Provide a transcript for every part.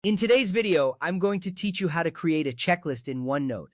In today's video, I'm going to teach you how to create a checklist in OneNote.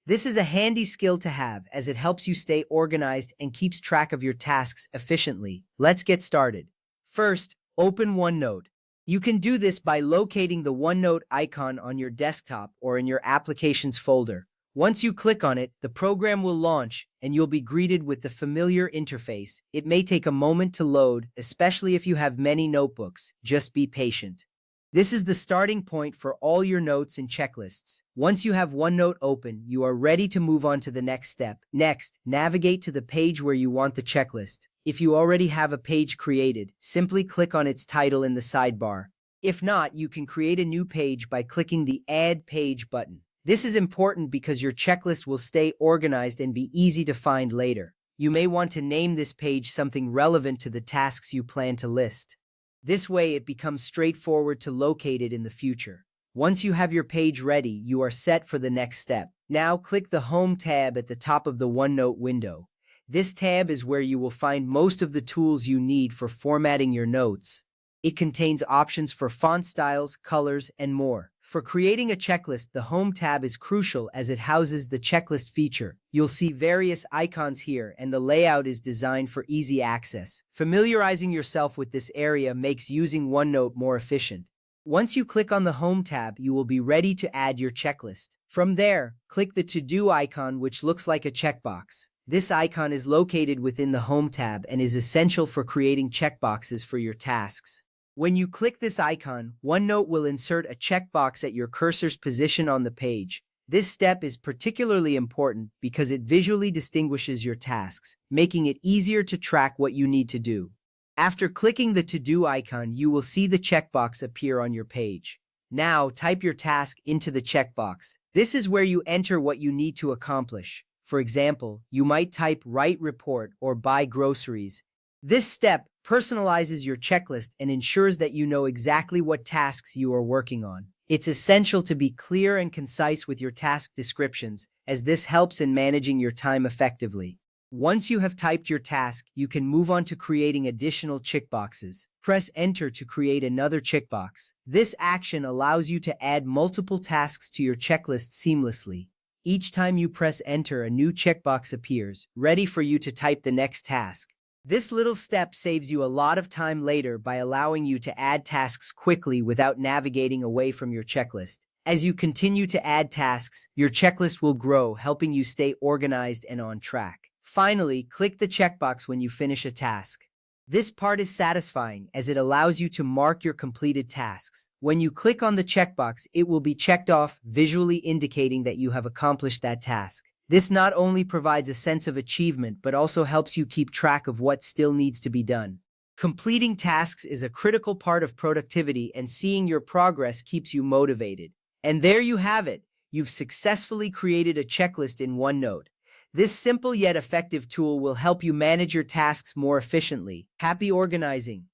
This is a handy skill to have as it helps you stay organized and keeps track of your tasks efficiently. Let's get started. First, open OneNote. You can do this by locating the OneNote icon on your desktop or in your Applications folder. Once you click on it, the program will launch and you'll be greeted with the familiar interface. It may take a moment to load, especially if you have many notebooks. Just be patient. This is the starting point for all your notes and checklists. Once you have OneNote open, you are ready to move on to the next step. Next, navigate to the page where you want the checklist. If you already have a page created, simply click on its title in the sidebar. If not, you can create a new page by clicking the Add Page button. This is important because your checklist will stay organized and be easy to find later. You may want to name this page something relevant to the tasks you plan to list. This way, it becomes straightforward to locate it in the future. Once you have your page ready, you are set for the next step. Now click the Home tab at the top of the OneNote window. This tab is where you will find most of the tools you need for formatting your notes. It contains options for font styles, colors, and more. For creating a checklist, the Home tab is crucial as it houses the checklist feature. You'll see various icons here, and the layout is designed for easy access. Familiarizing yourself with this area makes using OneNote more efficient. Once you click on the Home tab, you will be ready to add your checklist. From there, click the To-Do icon, which looks like a checkbox. This icon is located within the Home tab and is essential for creating checkboxes for your tasks. When you click this icon, OneNote will insert a checkbox at your cursor's position on the page. This step is particularly important because it visually distinguishes your tasks, making it easier to track what you need to do. After clicking the To-Do icon, you will see the checkbox appear on your page. Now, type your task into the checkbox. This is where you enter what you need to accomplish. For example, you might type Write Report or Buy Groceries. This step personalizes your checklist and ensures that you know exactly what tasks you are working on. It's essential to be clear and concise with your task descriptions, as this helps in managing your time effectively. Once you have typed your task, you can move on to creating additional checkboxes. Press Enter to create another checkbox. This action allows you to add multiple tasks to your checklist seamlessly. Each time you press Enter, a new checkbox appears, ready for you to type the next task. This little step saves you a lot of time later by allowing you to add tasks quickly without navigating away from your checklist. As you continue to add tasks, your checklist will grow, helping you stay organized and on track. Finally, click the checkbox when you finish a task. This part is satisfying as it allows you to mark your completed tasks. When you click on the checkbox, it will be checked off, visually indicating that you have accomplished that task. This not only provides a sense of achievement, but also helps you keep track of what still needs to be done. Completing tasks is a critical part of productivity, and seeing your progress keeps you motivated. And there you have it. You've successfully created a checklist in OneNote. This simple yet effective tool will help you manage your tasks more efficiently. Happy organizing!